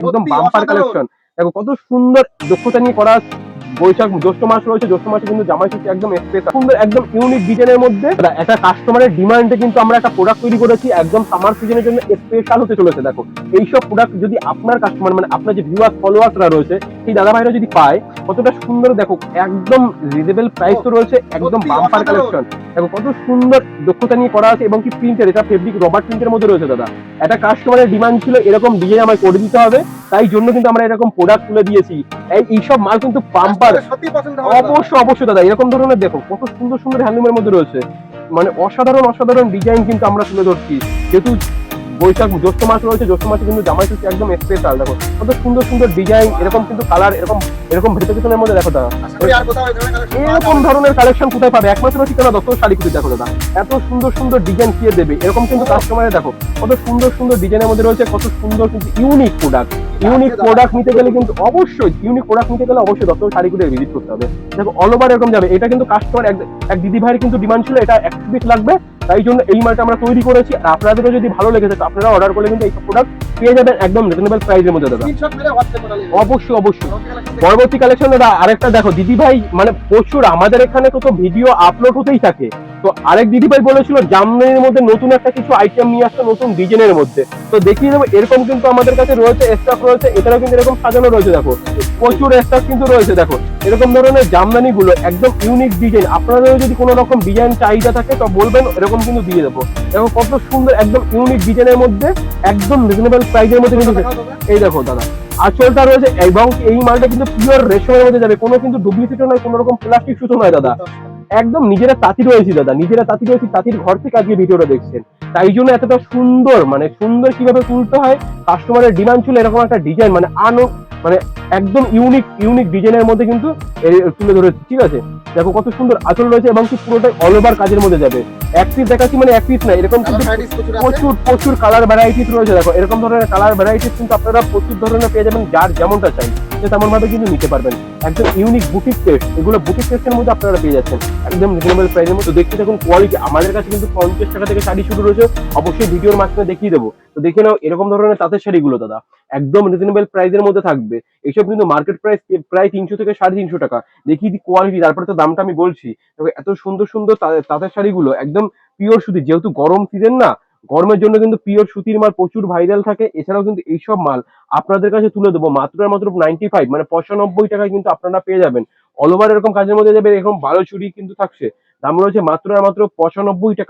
একদম bumper collection. দেখো কত সুন্দর দক্ষতা নিয়ে করা। বৈশাখ জ্যৈষ্ঠ মাস রয়েছে, জ্যৈষ্ঠ মাসে কিন্তু জামাই ষষ্ঠী একদম স্পেশাল সুন্দর একদম ইউনিক ডিজাইনের মধ্যে একটা কাস্টমারের ডিমান্ডে কিন্তু আমরা একটা প্রোডাক্ট তৈরি করেছি একদম সামার সিজনের জন্য স্পেশাল হতে চলেছে। দেখো এইসব প্রোডাক্ট যদি আপনার কাস্টমার মানে আপনার যে ভিউয়ার্স ফলোয়ার্সরা রয়েছে সেই দাদা ভাইরা যদি পায় কতটা সুন্দর। দেখো একদম রিজনেবল প্রাইস তো রয়েছে, একদম বাম্পার কালেকশন। দেখো কত সুন্দর দক্ষতা নিয়ে করা আছে এবং কি প্রিন্টের, এটা ফেব্রিক রবার প্রিন্টের মধ্যে রয়েছে দাদা। একটা কাস্টমারের ডিমান্ড ছিল এরকম ডিজাইন আমায় করে দিতে হবে, তাই জন্য কিন্তু আমরা এরকম প্রোডাক্ট তুলে দিয়েছি। এইসব মাল কিন্তু বাম্পার। অবশ্যই অবশ্যই দাদা, এরকম ধরনের দেখো কত সুন্দর সুন্দর হ্যান্ডলুমের মধ্যে রয়েছে, মানে অসাধারণ অসাধারণ ডিজাইন কিন্তু আমরা তুলে ধরছি। যেহেতু বৈশাখ জ্যৈষ্ঠ মাস রয়েছে, জ্যৈষ্ঠ মাসে কিন্তু জামাই ষষ্ঠী একদম স্পেশাল। দেখো কত সুন্দর সুন্দর ডিজাইন, এরকম কিন্তু কালার, এরকম এরকম ভেরিফিকেশনের মধ্যে দেখো দাদা এরকম ধরনের কালেকশন কোথায় পাবে? একমাত্র ঠিকানা দত্ত শাড়িকুটি। দেখো দাদা এত সুন্দর সুন্দর ডিজাইন কে দেবে এরকম কিন্তু কাস্টমারে। দেখো কত সুন্দর সুন্দর ডিজাইনের মধ্যে রয়েছে, কত সুন্দর কিন্তু ইউনিক প্রোডাক্ট। ইউনিক প্রোডাক্ট নিতে গেলে কিন্তু অবশ্যই ইউনিক প্রোডাক্ট নিতে গেলে অবশ্যই দত্ত শাড়িকুটি ভিজিট করতে হবে। দেখো অল ওভার এরকম যাবে। এটা কিন্তু কাস্টমার এক দিদি ভাইয়ের কিন্তু ডিমান্ড ছিল এটা এক পিস লাগবে, তাই জন্য এই মালটা আমরা তৈরি করেছি। আপনাদেরও যদি ভালো লেগে থাকে আপনারা অর্ডার করলে কিন্তু এই প্রোডাক্ট পেয়ে যাবেন একদম রিজনেবল প্রাইসের মধ্যে দাদা। অবশ্যই অবশ্যই। পরবর্তী কালেকশন দাদা আরেকটা দেখো দিদি ভাই, মানে প্রচুর আমাদের এখানে তো ভিডিও আপলোড হতেই থাকে। তো আরেক দিদি ভাই বলেছিল জামদানির মধ্যে নতুন একটা কিছু আইটেম নিয়ে আসছে নতুন ডিজাইনের মধ্যে, তো দেখিয়ে দেবো। এরকম কিন্তু আমাদের কাছে রয়েছে, স্টক রয়েছে, এছাড়াও কিন্তু এরকম সাজানো রয়েছে। দেখো প্রচুর স্টক কিন্তু রয়েছে। দেখো এরকম ধরনের জামদানি গুলো একদম ইউনিক ডিজাইন, আপনাদেরও যদি কোনো রকম ডিজাইন চাহিদা থাকে তো বলবেন, এরকম কিন্তু দিয়ে দেবো। দেখো কত সুন্দর একদম ইউনিক ডিজাইনের মধ্যে একদম রিজনেবল প্রাইসের মধ্যে কিন্তু। এই দেখো দাদা আঁচলটা রয়েছে এবং এই মালটা কিন্তু পিওর রেশমের মধ্যে যাবে, কোনো কিন্তু ডুপ্লিকেট নয়, কোনো রকম প্লাস্টিক সুতো নয় দাদা। একদম নিজেরা তাঁতি রয়েছি দাদা, নিজেরা তাঁতি রয়েছি, তাঁতির ঘর থেকে আজকে ভিডিওটা দেখছেন, তাই জন্য এতটা সুন্দর, মানে সুন্দর কিভাবে তুলতে হয় কাস্টমারের ডিমান্ড ছিল এরকম একটা ডিজাইন, মানে মানে একদম ইউনিক ইউনিক ডিজাইনের মধ্যে কিন্তু তুলে ধরেছি। ঠিক আছে, দেখো কত সুন্দর আঁচল রয়েছে এবং কি পুরোটাই অল ওভার কাজের মধ্যে যাবে। এক পিস দেখাচ্ছি মানে এক পিস না, এরকম কিন্তু প্রচুর প্রচুর কালার ভ্যারাইটিস রয়েছে। দেখো এরকম ধরনের কালার ভ্যারাইটিস কিন্তু আপনারা প্রচুর ধরনের পেয়ে যাবেন, যার যেমনটা চাই তেমন ভাবে কিন্তু নিতে পারবেন। একদম ইউনিক বুটিক টেস্ট, এগুলো বুটিক টেস্টের মধ্যে আপনারা পেয়ে যাচ্ছেন একদম রিজনেবল প্রাইসের মধ্যে। দেখতে দেখুন কোয়ালিটি, আমাদের কাছে কিন্তু 50 টাকা থেকে শাড়ি শুরু রয়েছে, অবশ্যই ভিডিওর মাঝখানে দেখিয়ে দেবো। তো দেখে নাও এরকম ধরনের তাঁতের শাড়িগুলো দাদা একদম রিজনেবল প্রাইসের মধ্যে থাকবে। এইসব কিন্তু মার্কেট প্রাইস প্রায় 300 থেকে 350 টাকা। দেখিয়ে দিই কোয়ালিটি, তারপরে তো দামটা আমি বলছি। তবে এত সুন্দর সুন্দর তাঁতের শাড়িগুলো একদম পিওর সুতি, যেহেতু গরম সিজন না, গরমের জন্য কিন্তু পিওর সুতির মাল প্রচুর ভাইরাল থাকে। এছাড়াও কিন্তু এইসব মাল আপনাদের কাছে তুলে দেবো মাত্র মাত্র 95 মানে 95 টাকায় কিন্তু আপনারা পেয়ে যাবেন। অল ওভার এরকম কাজের মধ্যে যাবে, এরকম 12 চুড়ি কিন্তু থাকছে, দাম রয়েছে মাত্র মাত্র 95 টাকা।